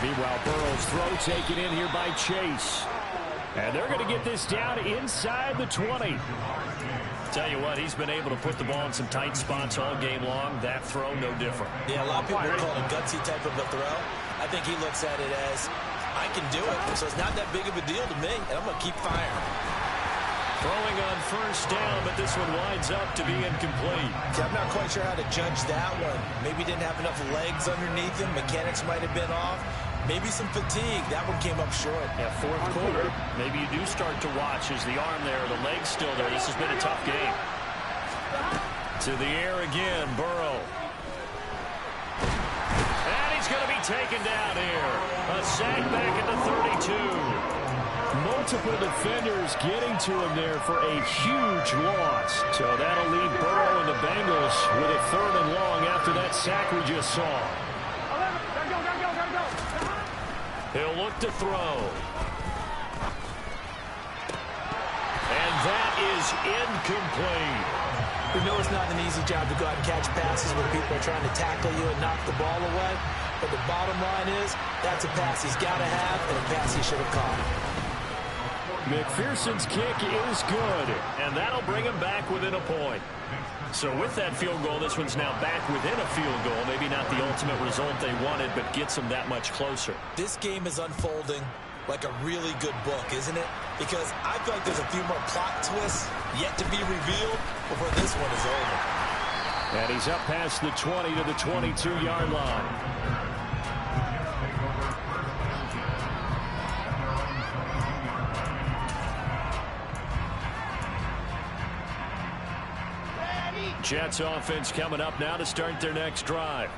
Meanwhile, Burrow's throw taken in here by Chase. And they're going to get this down inside the 20. Tell you what, he's been able to put the ball in some tight spots all game long. That throw, no different. Yeah, a lot of people call it a gutsy type of a throw. I think he looks at it as, I can do it, so it's not that big of a deal to me, and I'm going to keep firing. Throwing on first down, but this one winds up to be incomplete. See, I'm not quite sure how to judge that one. Maybe didn't have enough legs underneath him. Mechanics might have been off. Maybe some fatigue. That one came up short. Yeah, fourth quarter. Maybe you do start to watch as the arm there, the leg's still there. This has been a tough game. To the air again, Burrow. And he's going to be taken down here. A sack back at the 32. Multiple defenders getting to him there for a huge loss. So that'll leave Burrow and the Bengals with a 3rd and long after that sack we just saw. He'll look to throw. is incomplete. We know it's not an easy job to go out and catch passes when people are trying to tackle you and knock the ball away. But the bottom line is, that's a pass he's got to have and a pass he should have caught. McPherson's kick is good, and that'll bring him back within a point. So with that field goal, this one's now back within a field goal. Maybe not the ultimate result they wanted, but gets them that much closer. This game is unfolding like a really good book, isn't it? Because I feel like there's a few more plot twists yet to be revealed before this one is over. And he's up past the 20 to the 22-yard line. Jets offense coming up now to start their next drive.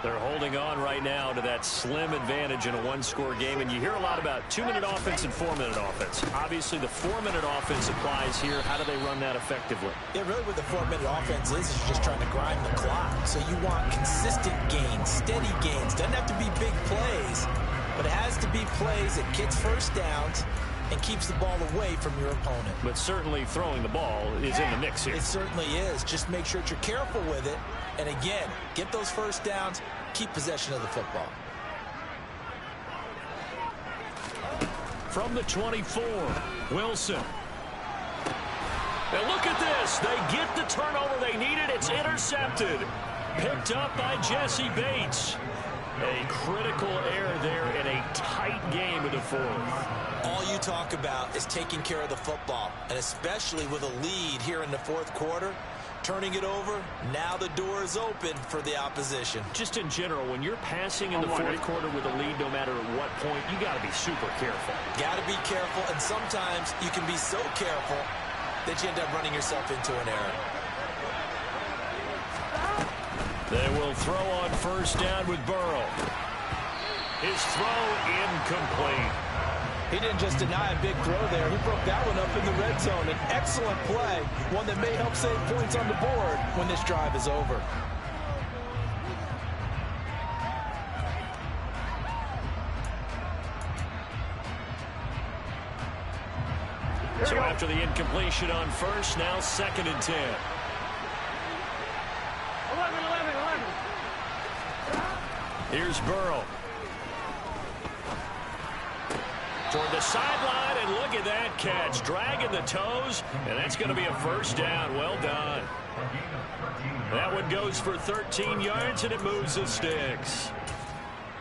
They're holding on right now to that slim advantage in a one-score game, and you hear a lot about 2-minute offense and 4-minute offense. Obviously, the 4-minute offense applies here. How do they run that effectively? Yeah, really what the 4-minute offense is you're just trying to grind the clock. So you want consistent gains, steady gains. Doesn't have to be big plays, but it has to be plays that gets first downs and keeps the ball away from your opponent. But certainly throwing the ball is in the mix here. It certainly is. Just make sure that you're careful with it. And again, get those first downs, keep possession of the football. From the 24, Wilson. And look at this. They get the turnover they needed. It's intercepted. Picked up by Jesse Bates. A critical error there in a tight game in the fourth. All you talk about is taking care of the football, and especially with a lead here in the fourth quarter. Turning it over, now the door is open for the opposition. Just in general, when you're passing in the fourth quarter with a lead, no matter at what point, you got to be super careful. Got to be careful, and sometimes you can be so careful that you end up running yourself into an error. They will throw on first down with Burrow. His throw incomplete. He didn't just deny a big throw there. He broke that one up in the red zone. An excellent play, one that may help save points on the board when this drive is over. So after the incompletion on first, now 2nd and 10. 11. Here's Burrow. Toward the sideline, and look at that catch. Dragging the toes, and that's going to be a first down. Well done. That one goes for 13 yards, and it moves the sticks.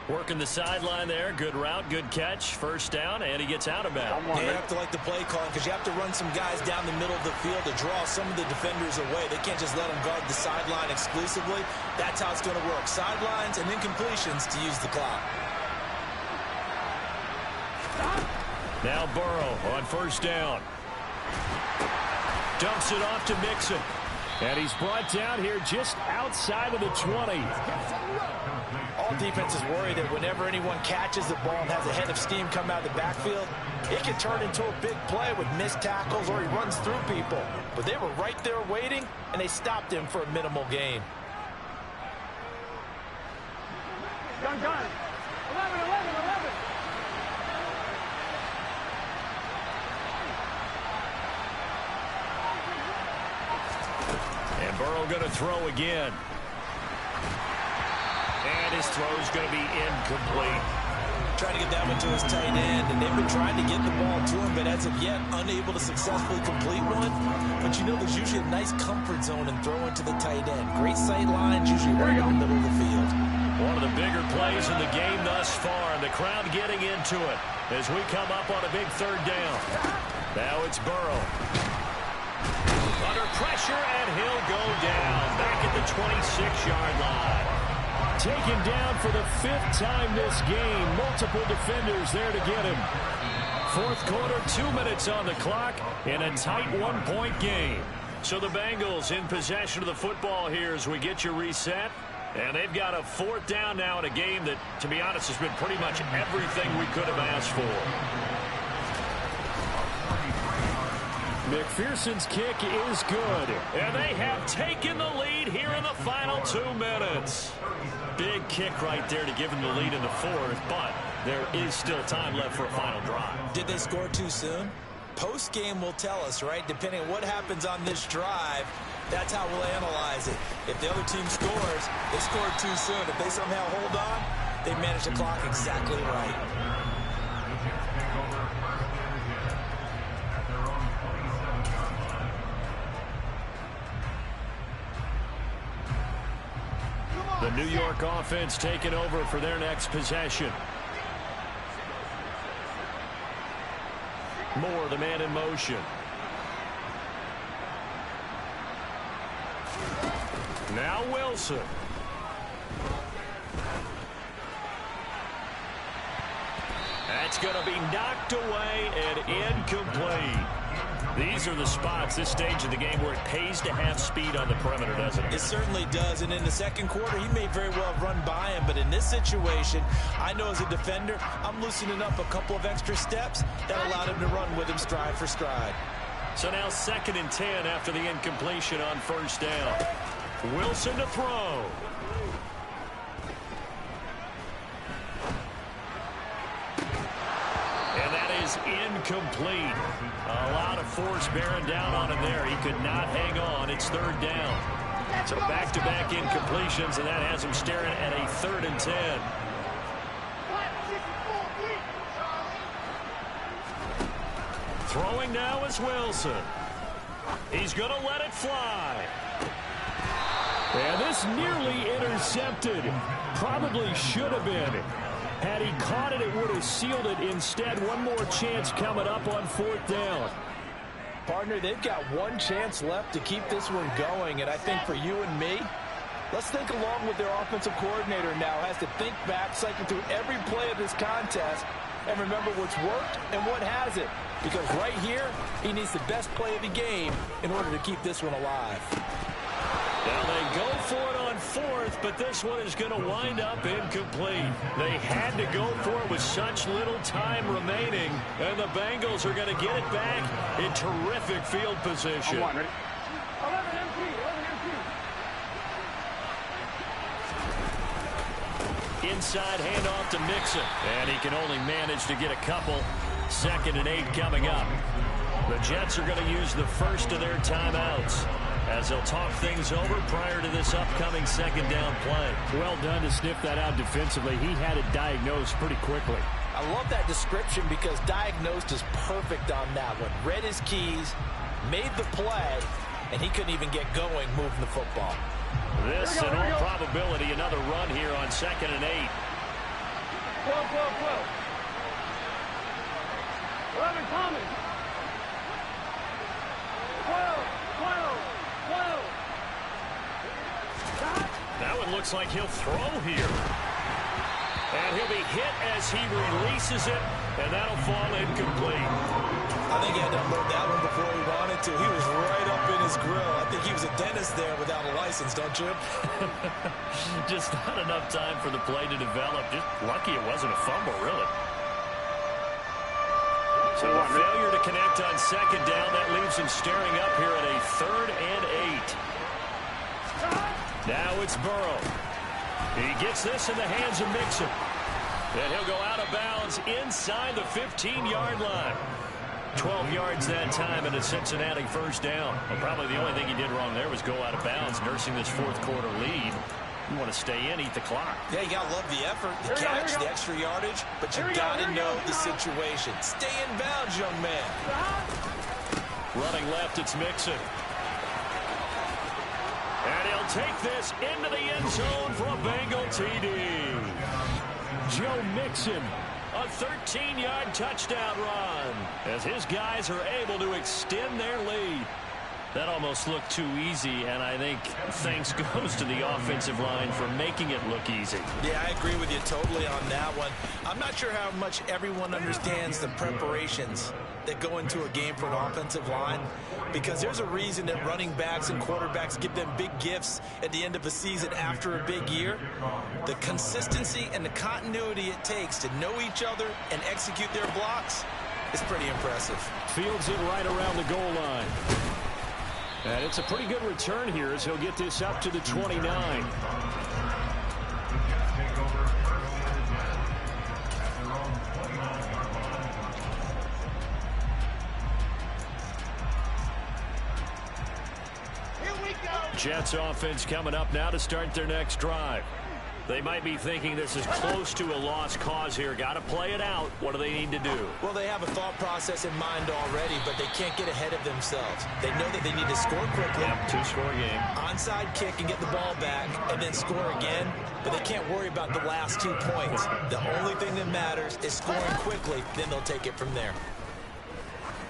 Working the sideline there. Good route, good catch. First down, and he gets out of bounds. You have to like the play calling because you have to run some guys down the middle of the field to draw some of the defenders away. They can't just let them guard the sideline exclusively. That's how it's going to work. Sidelines and then completions to use the clock. Now Burrow on first down. Dumps it off to Mixon. And he's brought down here just outside of the 20. All defenses worry that whenever anyone catches the ball and has a head of steam come out of the backfield, it can turn into a big play with missed tackles or he runs through people. But they were right there waiting, and they stopped him for a minimal gain. Gun. 11. And Burrow going to throw again. And his throw is going to be incomplete. Trying to get that one to his tight end, and they've been trying to get the ball to him, but as of yet, unable to successfully complete one. But you know there's usually a nice comfort zone in throwing to the tight end. Great sight lines, usually right in the middle of the field. One of the bigger plays in the game thus far, and the crowd getting into it as we come up on a big third down. Now it's Burrow. Under pressure, and he'll go down back at the 26-yard line. Taken down for the 5th time this game. Multiple defenders there to get him. Fourth quarter, 2 minutes on the clock in a tight one-point game. So the Bengals in possession of the football here as we get you reset. And they've got a 4th down now in a game that, to be honest, has been pretty much everything we could have asked for. McPherson's kick is good. And they have taken the lead here in the final 2 minutes. Big kick right there to give them the lead in the fourth, but there is still time left for a final drive. Did they score too soon? Post-game will tell us, right? Depending on what happens on this drive, that's how we'll analyze it. If the other team scores, they scored too soon. If they somehow hold on, they manage the clock exactly right. The New York offense taking over for their next possession. Moore, the man in motion. Now Wilson. That's going to be knocked away and incomplete. These are the spots, this stage of the game, where it pays to have speed on the perimeter, doesn't it? It certainly does, and in the second quarter, he may very well run by him, but in this situation, I know as a defender, I'm loosening up a couple of extra steps that allowed him to run with him stride for stride. So now 2nd and 10 after the incompletion on first down. Wilson to throw. And that is incomplete. A lot of force bearing down on him there. He could not hang on. It's 3rd down. So back-to-back incompletions, and that has him staring at a 3rd and 10. Throwing now is Wilson. He's going to let it fly. And this nearly intercepted. Probably should have been. Had he caught it, it would have sealed it. Instead, one more chance coming up on 4th down. Partner, they've got one chance left to keep this one going, and I think for you and me, let's think along with their offensive coordinator now. Has to think back, cycle through every play of this contest, and remember what's worked and what hasn't. Because right here, he needs the best play of the game in order to keep this one alive. Now they go for it on 4th, but this one is going to wind up incomplete. They had to go for it with such little time remaining, and the Bengals are going to get it back in terrific field position. Inside handoff to Mixon, and he can only manage to get a couple. 2nd and 8 coming up. The Jets are going to use the first of their timeouts as they'll talk things over prior to this upcoming 2nd down play. Well done to sniff that out defensively. He had it diagnosed pretty quickly. I love that description because diagnosed is perfect on that one. Read his keys, made the play, and he couldn't even get going moving the football. This, in all probability, another run here on 2nd and 8. 11 coming. 12. Now it looks like he'll throw here. And he'll be hit as he releases it, and that'll fall incomplete. I think he had to unload that one before he wanted to. He was right up in his grill. I think he was a dentist there without a license, don't you? Just not enough time for the play to develop. Just lucky it wasn't a fumble, really. So a failure to connect on 2nd down. That leaves him staring up here at a 3rd and 8. Now it's Burrow. He gets this in the hands of Mixon. And he'll go out of bounds inside the 15-yard line. 12 yards that time, and a Cincinnati 1st down. Well, probably the only thing he did wrong there was go out of bounds, nursing this 4th quarter lead. You want to stay in, eat the clock. Yeah, you got to love the effort, the catch, the extra yardage, but you got to know the situation. Stay in bounds, young man. Running left, it's Mixon. And he'll take this into the end zone for a Bengal TD. Joe Mixon, a 13-yard touchdown run, as his guys are able to extend their lead. That almost looked too easy, and I think thanks goes to the offensive line for making it look easy. Yeah, I agree with you totally on that one. I'm not sure how much everyone understands the preparations that go into a game for an offensive line, because there's a reason that running backs and quarterbacks give them big gifts at the end of a season after a big year. The consistency and the continuity it takes to know each other and execute their blocks is pretty impressive. Fields it right around the goal line. And it's a pretty good return here as he'll get this up to the 29. Jets offense coming up now to start their next drive. They might be thinking this is close to a lost cause here. Got to play it out. What do they need to do? Well, they have a thought process in mind already, but they can't get ahead of themselves. They know that they need to score quickly. Yep, two-score game. Onside kick and get the ball back and then score again, but they can't worry about the last 2 points. The only thing that matters is scoring quickly, then they'll take it from there.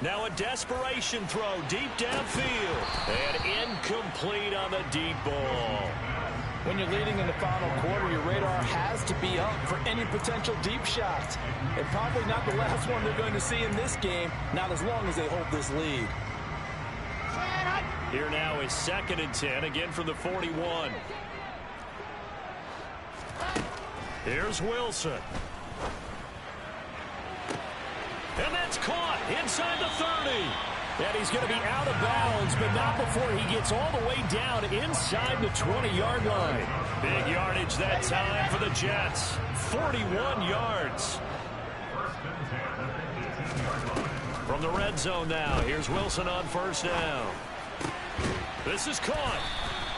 Now a desperation throw deep downfield. And incomplete on the deep ball. When you're leading in the final quarter, your radar has to be up for any potential deep shots. And probably not the last one they're going to see in this game, not as long as they hold this lead. Here now is 2nd and 10, again from the 41. Here's Wilson. And that's caught inside the 30. And he's going to be out of bounds, but not before he gets all the way down inside the 20-yard line. Big yardage that time for the Jets. 41 yards. From the red zone now, here's Wilson on 1st down. This is caught.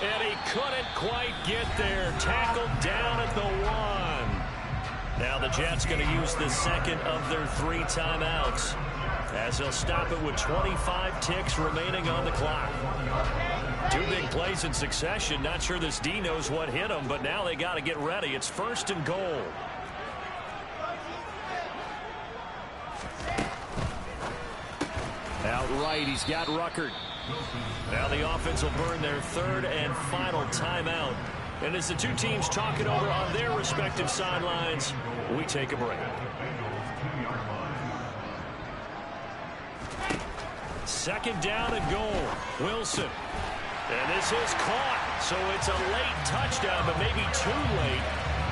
And he couldn't quite get there. Tackled down at the 1. Now the Jets going to use the 2nd of their 3 timeouts, as they'll stop it with 25 ticks remaining on the clock. 2 big plays in succession. Not sure this D knows what hit him, but now they got to get ready. It's 1st and goal. Outright, he's got Ruckert. Now the offense will burn their 3rd and final timeout. And as the 2 teams talk it over on their respective sidelines, we take a break. 2nd down and goal. Wilson. And this is caught. So it's a late touchdown, but maybe too late.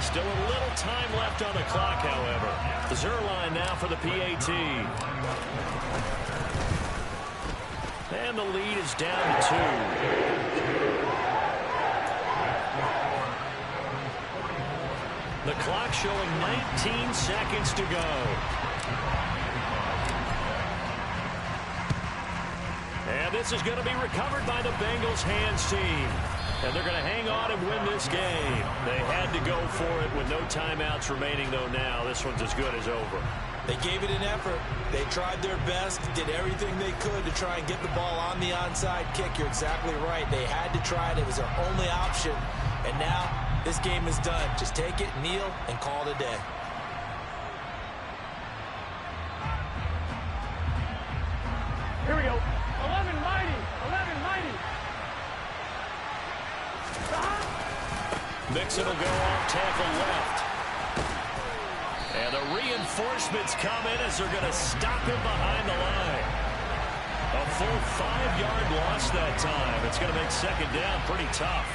Still a little time left on the clock, however. Zerline now for the PAT. And the lead is down to 2. The clock showing 19 seconds to go. And this is going to be recovered by the Bengals hands team. And they're going to hang on and win this game. They had to go for it with no timeouts remaining, though now. This one's as good as over. They gave it an effort. They tried their best, did everything they could to try and get the ball on the onside kick. You're exactly right. They had to try it. It was their only option. And now this game is done. Just take it, kneel, and call it a day. Here we go. 11 mighty. 11 mighty. Mixon will go off tackle left. And the reinforcements come in as they're going to stop him behind the line. A full 5-yard loss that time. It's going to make 2nd down pretty tough.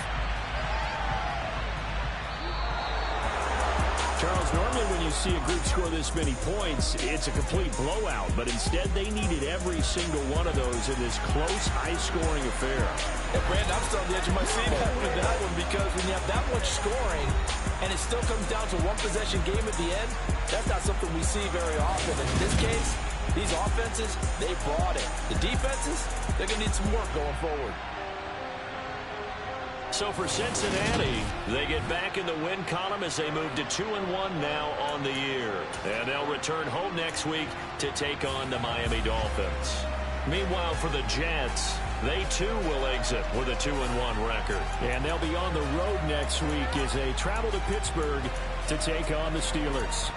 Charles, normally when you see a group score this many points, it's a complete blowout. But instead, they needed every single one of those in this close, high-scoring affair. And Brandon, I'm still on the edge of my seat after that one, because when you have that much scoring and it still comes down to 1-possession game at the end, that's not something we see very often. And in this case, these offenses, they brought it. The defenses, they're going to need some work going forward. So for Cincinnati, they get back in the win column as they move to 2-1 now on the year. And they'll return home next week to take on the Miami Dolphins. Meanwhile, for the Jets, they too will exit with a 2-1 record. And they'll be on the road next week as they travel to Pittsburgh to take on the Steelers.